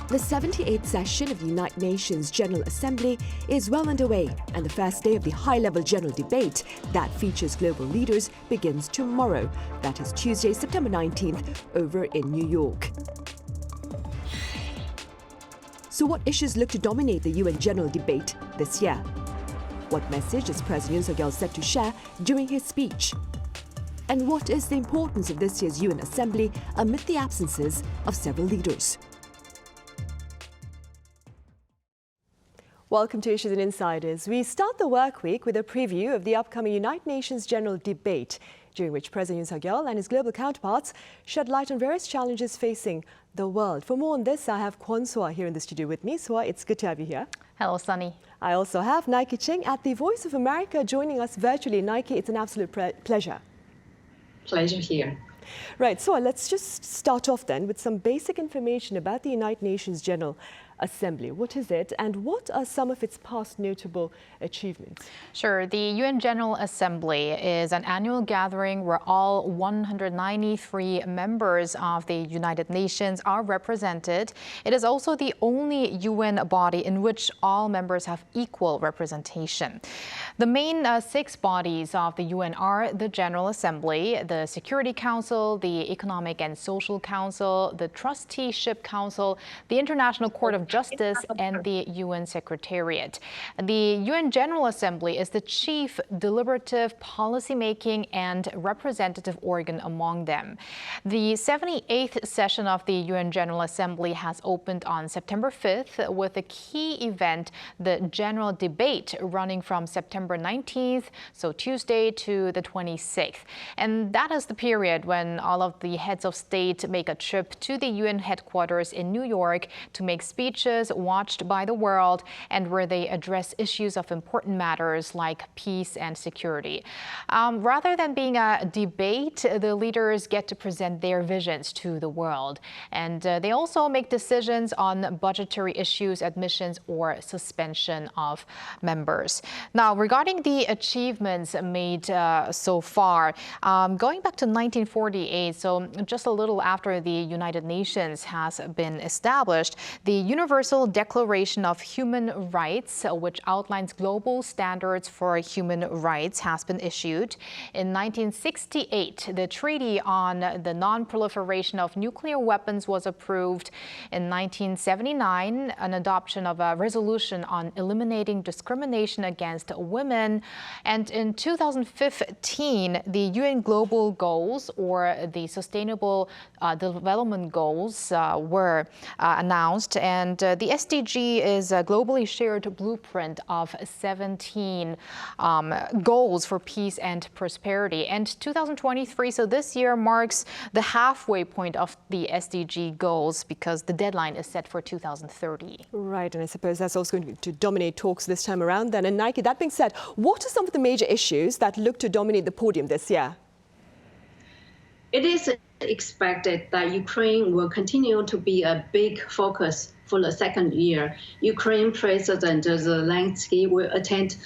The 78th session of the United Nations General Assembly is well underway, and the first day of the high-level general debate that features global leaders begins tomorrow. That is Tuesday, September 19th, over in New York. So what issues look to dominate the UN general debate this year? What message is President Yoon Suk Yeol set to share during his speech? And what is the importance of this year's UN Assembly amid the absences of several leaders? Welcome to Issues and Insiders. We start the work week with a preview of the upcoming United Nations General Debate, during which President Yoon Suk Yeol and his global counterparts shed light on various challenges facing the world. For more on this, I have Kwon Soa here in the studio with me. Soa, it's good to have you here. Hello, Sunny. I also have Nike Ching at the Voice of America joining us virtually. Nike, it's an absolute pleasure. Pleasure here. Right, so let's just start off then with some basic information about the United Nations General Assembly. What is it, and what are some of its past notable achievements? Sure. The UN General Assembly is an annual gathering where all 193 members of the United Nations are represented. It is also the only UN body in which all members have equal representation. The main 6 bodies of the UN are the General Assembly, the Security Council, the Economic and Social Council, the Trusteeship Council, the International Court of Justice, and the UN Secretariat. The UN General Assembly is the chief deliberative, policy-making, and representative organ among them. The 78th session of the UN General Assembly has opened on September 5th with a key event, the General Debate, running from September 19th, so Tuesday, to the 26th. And that is the period when all of the heads of state make a trip to the UN headquarters in New York to make speeches watched by the world, and where they address issues of important matters like peace and security. Rather than being a debate, the leaders get to present their visions to the world. And they also make decisions on budgetary issues, admissions, or suspension of members. Now, regarding the achievements made so far, going back to 1948, so just a little after the United Nations has been established, the Universal Declaration of Human Rights, which outlines global standards for human rights, has been issued. In 1968, the Treaty on the Non-Proliferation of Nuclear Weapons was approved. In 1979, an adoption of a resolution on eliminating discrimination against women. And in 2015, the UN Global Goals, or the Sustainable Development Goals, were announced. And the SDG is a globally shared blueprint of 17 goals for peace and prosperity. And 2023, so this year, marks the halfway point of the SDG goals because the deadline is set for 2030. Right, and I suppose that's also going to dominate talks this time around then. And Nike, that being said, what are some of the major issues that look to dominate the podium this year? It is expected that Ukraine will continue to be a big focus for the second year. Ukraine President Zelensky will attend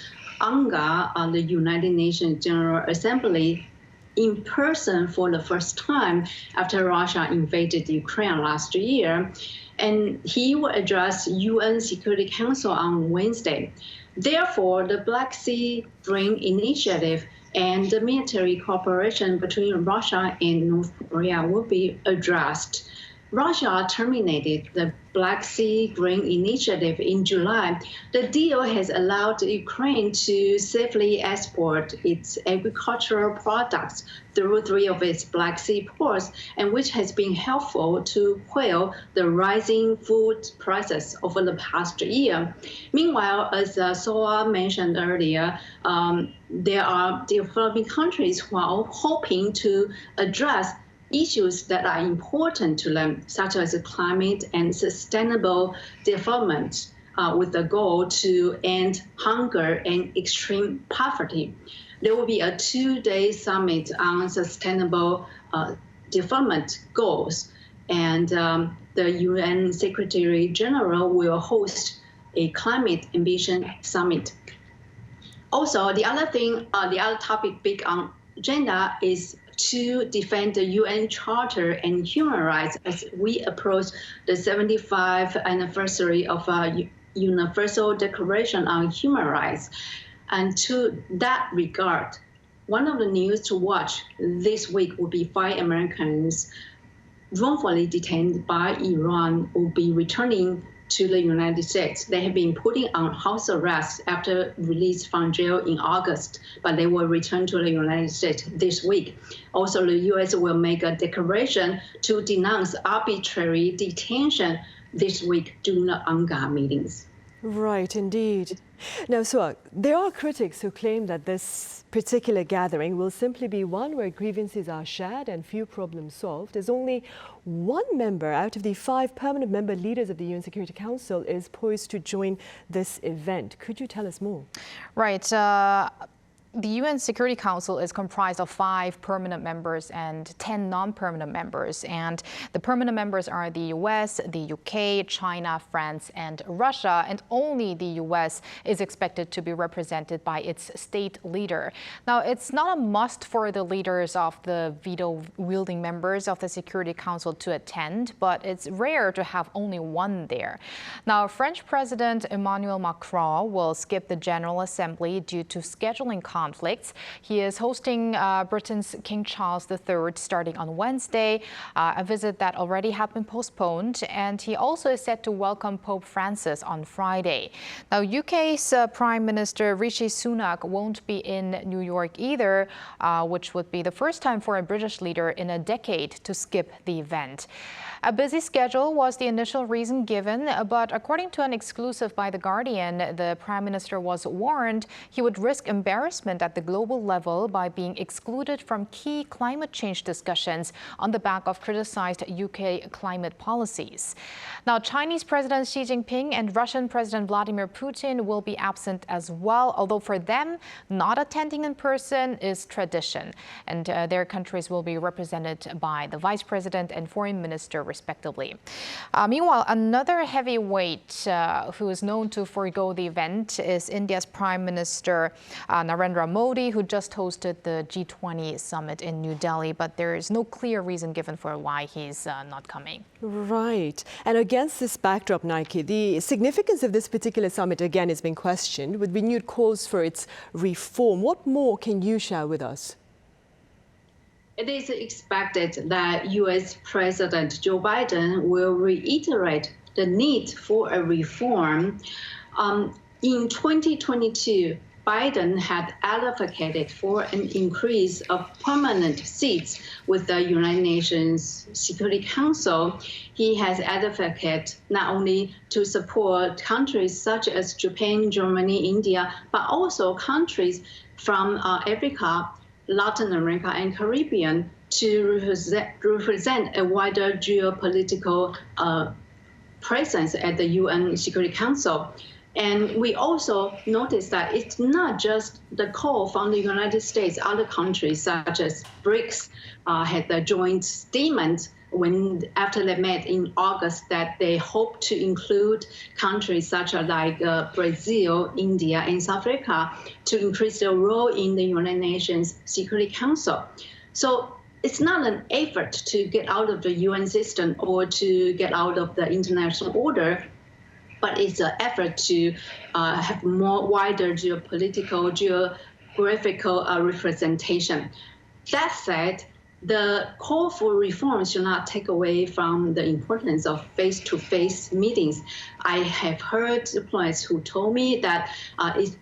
UNGA on the United Nations General Assembly in person for the first time after Russia invaded Ukraine last year. And he will address UN Security Council on Wednesday. Therefore, the Black Sea Grain Initiative and the military cooperation between Russia and North Korea will be addressed. Russia terminated the Black Sea Grain Initiative in July. The deal has allowed Ukraine to safely export its agricultural products through 3 of its Black Sea ports, and which has been helpful to quell the rising food prices over the past year. Meanwhile, as Soa mentioned earlier, there are developing countries who are hoping to address issues that are important to them, such as climate and sustainable development, with the goal to end hunger and extreme poverty. There will be a 2-day summit on sustainable development goals, and the UN Secretary General will host a climate ambition summit. Also, the other topic big on agenda is to defend the UN Charter and human rights as we approach the 75th anniversary of Universal Declaration on Human Rights. And to that regard, one of the news to watch this week will be 5 Americans wrongfully detained by Iran will be returning to the United States. They have been putting on house arrest after release from jail in August, but they will return to the United States this week. Also, the U.S. will make a declaration to denounce arbitrary detention this week during the UNGA meetings. Right, indeed. Now, Soa, there are critics who claim that this particular gathering will simply be one where grievances are shared and few problems solved, as only one member out of the 5 permanent member leaders of the UN Security Council is poised to join this event. Could you tell us more? Right. The UN Security Council is comprised of 5 permanent members and 10 non-permanent members. And the permanent members are the US, the UK, China, France, and Russia. And only the US is expected to be represented by its state leader. Now, it's not a must for the leaders of the veto-wielding members of the Security Council to attend, but it's rare to have only one there. Now, French President Emmanuel Macron will skip the General Assembly due to scheduling conflicts. He is hosting Britain's King Charles III starting on Wednesday, a visit that already had been postponed, and he also is set to welcome Pope Francis on Friday. Now, UK's Prime Minister Rishi Sunak won't be in New York either, which would be the first time for a British leader in a decade to skip the event. A busy schedule was the initial reason given, but according to an exclusive by The Guardian, the Prime Minister was warned he would risk embarrassment at the global level by being excluded from key climate change discussions on the back of criticized UK climate policies. Now, Chinese President Xi Jinping and Russian President Vladimir Putin will be absent as well, although for them, not attending in person is tradition, and their countries will be represented by the Vice President and Foreign Minister, respectively. Meanwhile, another heavyweight who is known to forego the event is India's Prime Minister Narendra Modi, who just hosted the G20 summit in New Delhi, but there is no clear reason given for why he's not coming. Right. And against this backdrop, Nike, the significance of this particular summit again is being questioned with renewed calls for its reform. What more can you share with us? It is expected that U.S. President Joe Biden will reiterate the need for a reform. In 2022, Biden had advocated for an increase of permanent seats with the United Nations Security Council. He has advocated not only to support countries such as Japan, Germany, India, but also countries from Africa, Latin America, and Caribbean to represent a wider geopolitical presence at the UN Security Council. And we also noticed that it's not just the call from the United States. Other countries, such as BRICS, had a joint statement after they met in August that they hope to include countries such as Brazil, India, and South Africa to increase their role in the United Nations Security Council. So it's not an effort to get out of the UN system or to get out of the international order, but it's an effort to have more wider geopolitical, geographical representation. That said, the call for reform should not take away from the importance of face-to-face meetings. I have heard diplomats who told me that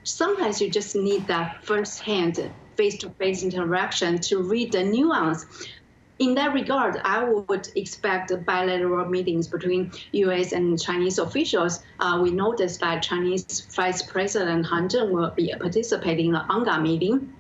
sometimes you just need that first-hand face-to-face interaction to read the nuance. In that regard, I would expect bilateral meetings between U.S. and Chinese officials. We noticed that Chinese Vice President Han Zheng will be participating in the UNGA meeting.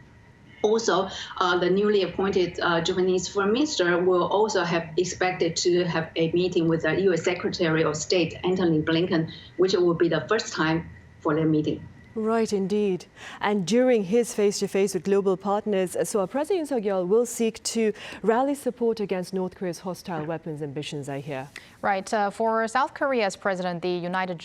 Also, the newly appointed Japanese Foreign Minister will also have expected to have a meeting with the U.S. Secretary of State, Antony Blinken, which will be the first time for their meeting. Right, indeed. And during his face-to-face with global partners, so President Yoon Suk Yeol will seek to rally support against North Korea's hostile weapons ambitions, I hear. Right. For South Korea's president, the United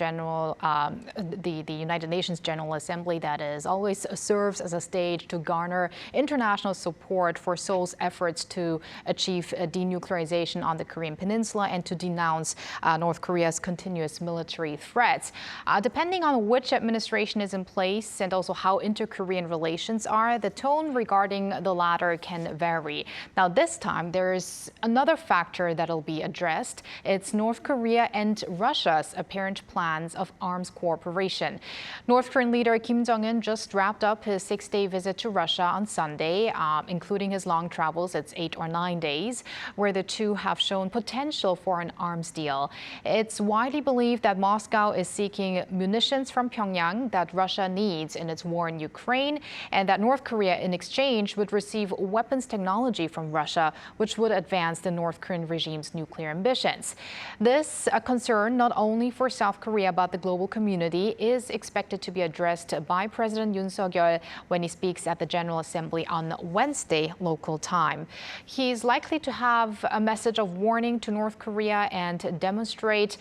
Nations General Assembly, that is, always serves as a stage to garner international support for Seoul's efforts to achieve denuclearization on the Korean Peninsula and to denounce North Korea's continuous military threats. Depending on which administration is in place and also how inter-Korean relations are, the tone regarding the latter can vary. Now, this time, there's another factor that'll be addressed. It's North Korea and Russia's apparent plans of arms cooperation. North Korean leader Kim Jong-un just wrapped up his 6-day visit to Russia on Sunday, including his long travels. It's 8 or 9 days, where the two have shown potential for an arms deal. It's widely believed that Moscow is seeking munitions from Pyongyang that Russia needs in its war in Ukraine, and that North Korea, in exchange, would receive weapons technology from Russia, which would advance the North Korean regime's nuclear ambitions. This, a concern not only for South Korea but the global community, is expected to be addressed by President Yoon Suk Yeol when he speaks at the General Assembly on Wednesday local time. He's likely to have a message of warning to North Korea and demonstrate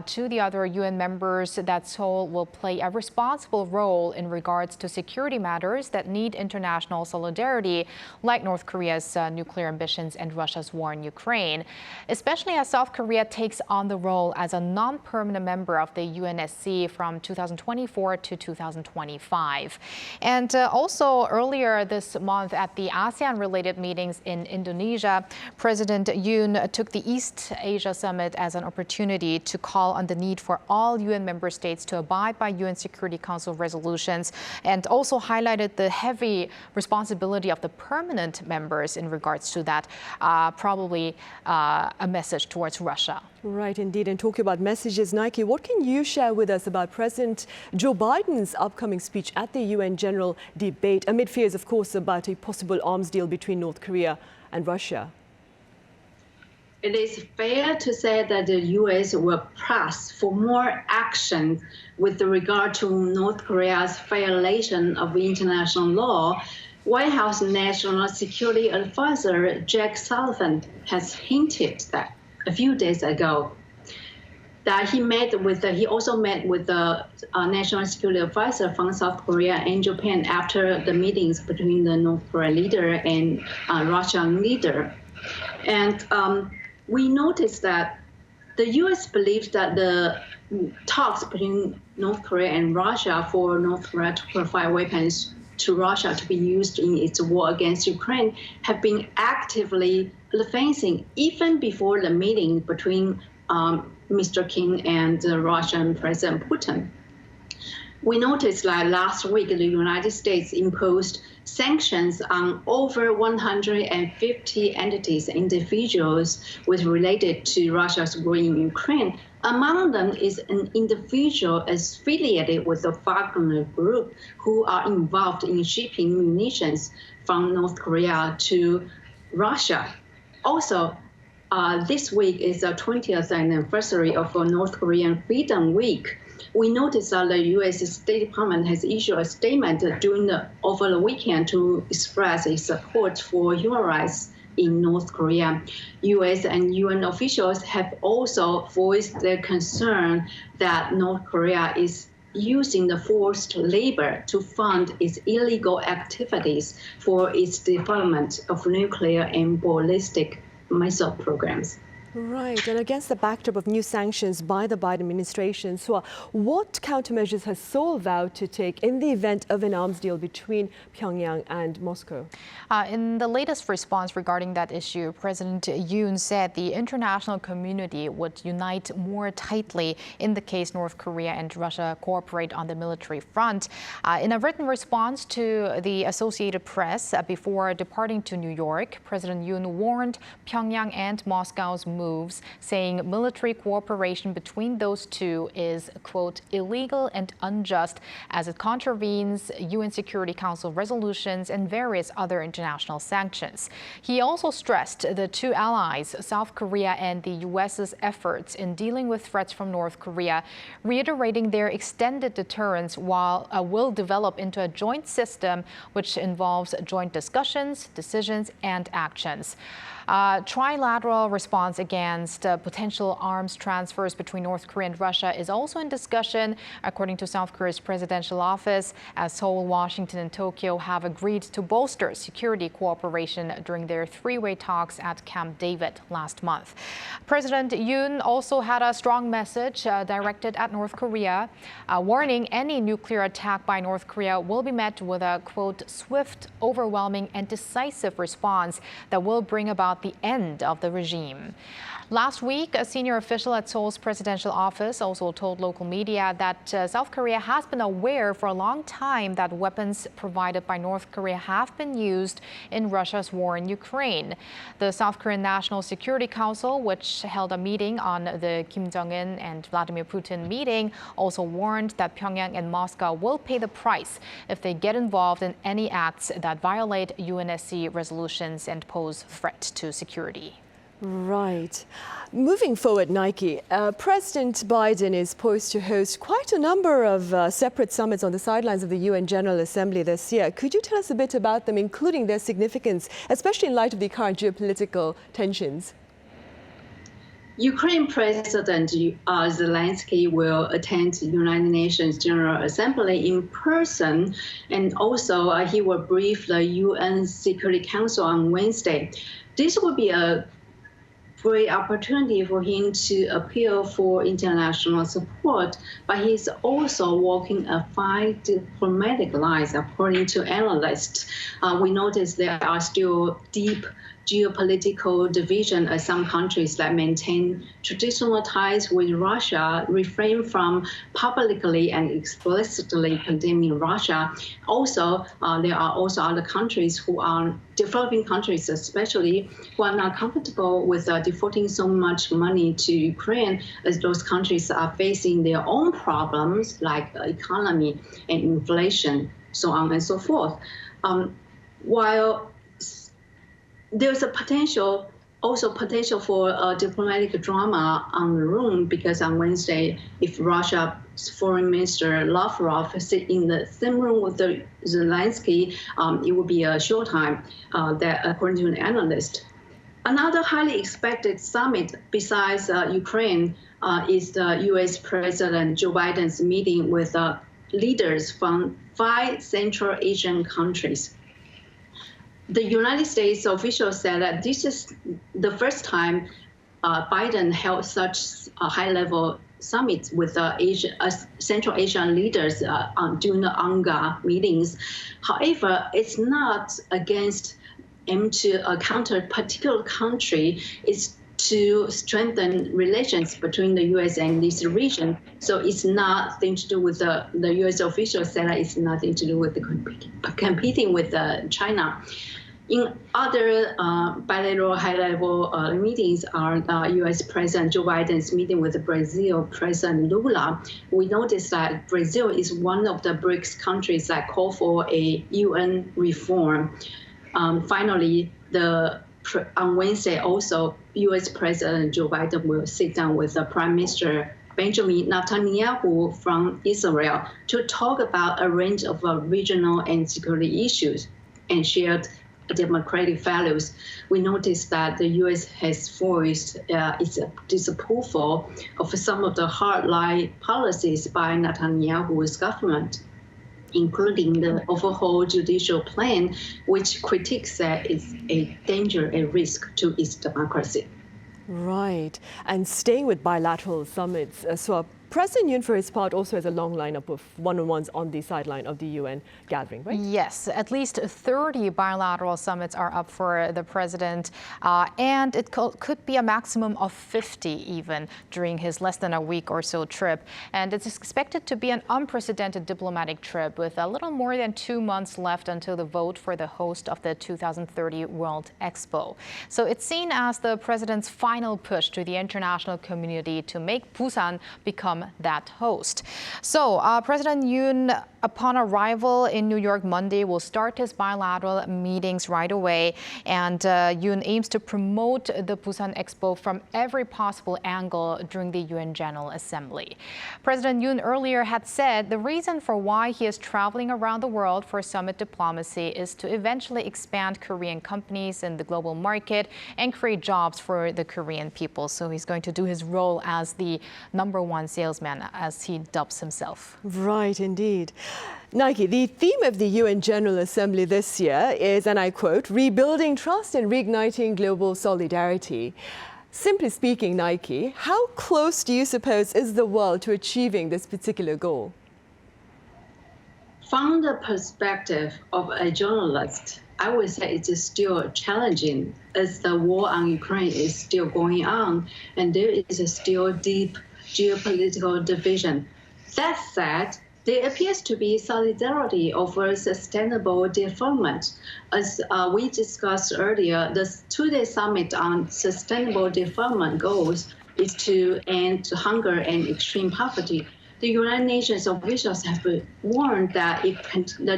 to the other UN members that Seoul will play a responsible role in regards to security matters that need international solidarity, like North Korea's nuclear ambitions and Russia's war in Ukraine, especially as South Korea takes on the role as a non-permanent member of the UNSC from 2024 to 2025. And also earlier this month at the ASEAN-related meetings in Indonesia, President Yoon took the East Asia Summit as an opportunity to call on the need for all UN member states to abide by UN Security Council resolutions, and also highlighted the heavy responsibility of the permanent members in regards to that, probably a message towards Russia. Right, indeed. And talking about messages, Nike, what can you share with us about President Joe Biden's upcoming speech at the UN General Debate, amid fears, of course, about a possible arms deal between North Korea and Russia? It is fair to say that the U.S. will press for more action with regard to North Korea's violation of international law. White House National Security Advisor Jake Sullivan has hinted that a few days ago that he also met with the National Security Advisor from South Korea and Japan after the meetings between the North Korean leader and Russian leader. And we noticed that the U.S. believes that the talks between North Korea and Russia for North Korea to provide weapons to Russia to be used in its war against Ukraine have been actively advancing even before the meeting between Mr. Kim and the Russian President Putin. We noticed that last week the United States imposed sanctions on over 150 entities and individuals related to Russia's war in Ukraine. Among them is an individual affiliated with the Wagner Group who are involved in shipping munitions from North Korea to Russia. Also, this week is the 20th anniversary of North Korean Freedom Week. We noticed that the U.S. State Department has issued a statement over the weekend to express its support for human rights in North Korea. U.S. and UN officials have also voiced their concern that North Korea is using the forced labor to fund its illegal activities for its development of nuclear and ballistic missile programs. Right, and against the backdrop of new sanctions by the Biden administration, so what countermeasures has Seoul vowed to take in the event of an arms deal between Pyongyang and Moscow? In the latest response regarding that issue, President Yoon said the international community would unite more tightly in the case North Korea and Russia cooperate on the military front. In a written response to the Associated Press before departing to New York, President Yoon warned Pyongyang and Moscow's moves, saying military cooperation between those two is, quote, illegal and unjust as it contravenes UN Security Council resolutions and various other international sanctions. He also stressed the two allies, South Korea and the U.S.'s efforts in dealing with threats from North Korea, reiterating their extended deterrence will develop into a joint system which involves joint discussions, decisions, and actions. Trilateral response against potential arms transfers between North Korea and Russia is also in discussion, according to South Korea's presidential office, as Seoul, Washington, and Tokyo have agreed to bolster security cooperation during their three-way talks at Camp David last month. President Yoon also had a strong message directed at North Korea, warning any nuclear attack by North Korea will be met with a, quote, swift, overwhelming, and decisive response that will bring about the end of the regime. Last week, a senior official at Seoul's presidential office also told local media that South Korea has been aware for a long time that weapons provided by North Korea have been used in Russia's war in Ukraine. The South Korean National Security Council, which held a meeting on the Kim Jong-un and Vladimir Putin meeting, also warned that Pyongyang and Moscow will pay the price if they get involved in any acts that violate UNSC resolutions and pose threat to security. Right. Moving forward, Nike, President Biden is poised to host quite a number of separate summits on the sidelines of the UN General Assembly this year. Could you tell us a bit about them, including their significance, especially in light of the current geopolitical tensions? Ukraine President Zelensky will attend the United Nations General Assembly in person, and also he will brief the UN Security Council on Wednesday. This will be a great opportunity for him to appeal for international support, but he's also walking a fine diplomatic line, according to analysts. We notice there are still deep geopolitical division as some countries that maintain traditional ties with Russia refrain from publicly and explicitly condemning Russia. Also, there are also other countries who are developing countries, especially, who are not comfortable with defaulting so much money to Ukraine, as those countries are facing their own problems like economy and inflation, so on and so forth. While there's a potential for diplomatic drama on the room, because on Wednesday, if Russia's Foreign Minister Lavrov sit in the same room with Zelensky, it will be a short time, that according to an analyst. Another highly expected summit besides Ukraine is the U.S. President Joe Biden's meeting with leaders from 5 Central Asian countries. The United States officials said that this is the first time Biden held such a high-level summit with Central Asian leaders during the UNGA meetings. However, it's not against aim to counter a particular country. It's to strengthen relations between the U.S. and this region. So it's nothing to do with the U.S. officials said that it's nothing to do with competing with China. In other bilateral high-level meetings are U.S. President Joe Biden's meeting with Brazil President Lula. We noticed that Brazil is one of the BRICS countries that call for a UN reform. Finally, on Wednesday also, U.S. President Joe Biden will sit down with Prime Minister Benjamin Netanyahu from Israel to talk about a range of regional and security issues and shared democratic values. We noticed that the U.S. has voiced its disapproval of some of the hardline policies by Netanyahu's government, including the overhaul judicial plan, which critiques that is a danger, a risk to its democracy. Right. And staying with bilateral summits, so President Yoon, for his part, also has a long lineup of one-on-ones on the sideline of the UN gathering, right? Yes, at least 30 bilateral summits are up for the president, and it could be a maximum of 50 even during his less than a week or so trip. And it's expected to be an unprecedented diplomatic trip with a little more than 2 months left until the vote for the host of the 2030 World Expo. So it's seen as the president's final push to the international community to make Busan become from that host. So President Yoon, upon arrival in New York Monday, will start his bilateral meetings right away. And Yoon aims to promote the Busan Expo from every possible angle during the UN General Assembly. President Yoon earlier had said the reason for why he is traveling around the world for summit diplomacy is to eventually expand Korean companies in the global market and create jobs for the Korean people. So he's going to do his role as the #1 salesman, as he dubs himself. Right, indeed. Nike, the theme of the UN General Assembly this year is, and I quote, rebuilding trust and reigniting global solidarity. Simply speaking, Nike, how close do you suppose is the world to achieving this particular goal? From the perspective of a journalist, I would say it is still challenging as the war on Ukraine is still going on and there is still deep geopolitical division. That said, there appears to be solidarity over sustainable development. As we discussed earlier, the two-day summit on sustainable development goals is to end hunger and extreme poverty. The United Nations officials have warned that if the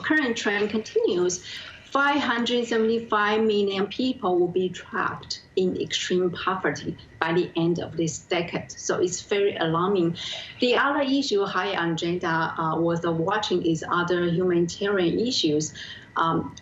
current trend continues, 575 million people will be trapped in extreme poverty by the end of this decade. So it's very alarming. The other issue high on agenda was watching is other humanitarian issues,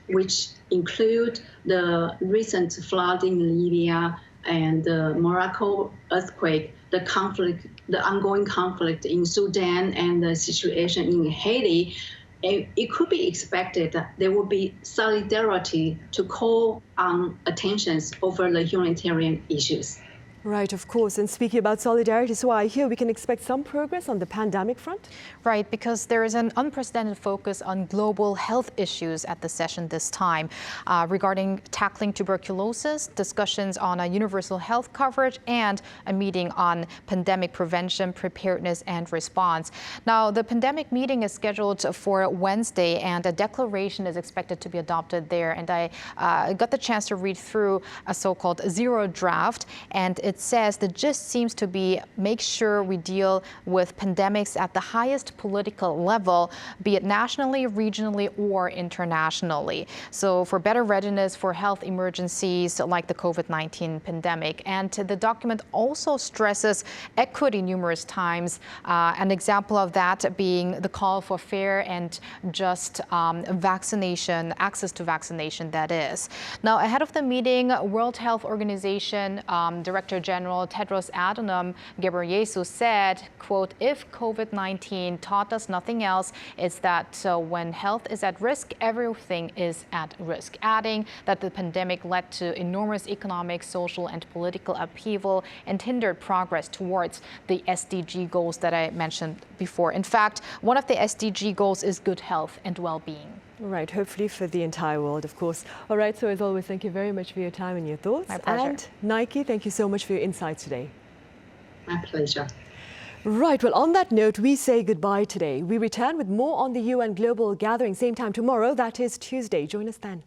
which include the recent flood in Libya and the Morocco earthquake, the ongoing conflict in Sudan, and the situation in Haiti. It could be expected that there will be solidarity to call on attentions over the humanitarian issues. Right, of course. And speaking about solidarity, so I hear we can expect some progress on the pandemic front? Right, because there is an unprecedented focus on global health issues at the session this time regarding tackling tuberculosis, discussions on a universal health coverage, and a meeting on pandemic prevention, preparedness, and response. Now, the pandemic meeting is scheduled for Wednesday, and a declaration is expected to be adopted there. And I got the chance to read through a so-called zero draft, and it says the gist seems to be make sure we deal with pandemics at the highest political level, be it nationally, regionally, or internationally. So for better readiness for health emergencies like the COVID-19 pandemic. And the document also stresses equity numerous times, an example of that being the call for fair and just vaccination, access to vaccination, that is. Now, ahead of the meeting, World Health Organization Director General Tedros Adhanom Ghebreyesus said, quote, if COVID-19 taught us nothing else, it's that when health is at risk, everything is at risk, adding that the pandemic led to enormous economic, social, and political upheaval and hindered progress towards the SDG goals that I mentioned before. In fact, one of the SDG goals is good health and well-being. Right, hopefully for the entire world, of course. All right, so as always, thank you very much for your time and your thoughts. My pleasure. And Nike, thank you so much for your insights today. My pleasure. Right, well, on that note, we say goodbye today. We return with more on the UN Global Gathering, same time tomorrow, that is Tuesday. Join us then.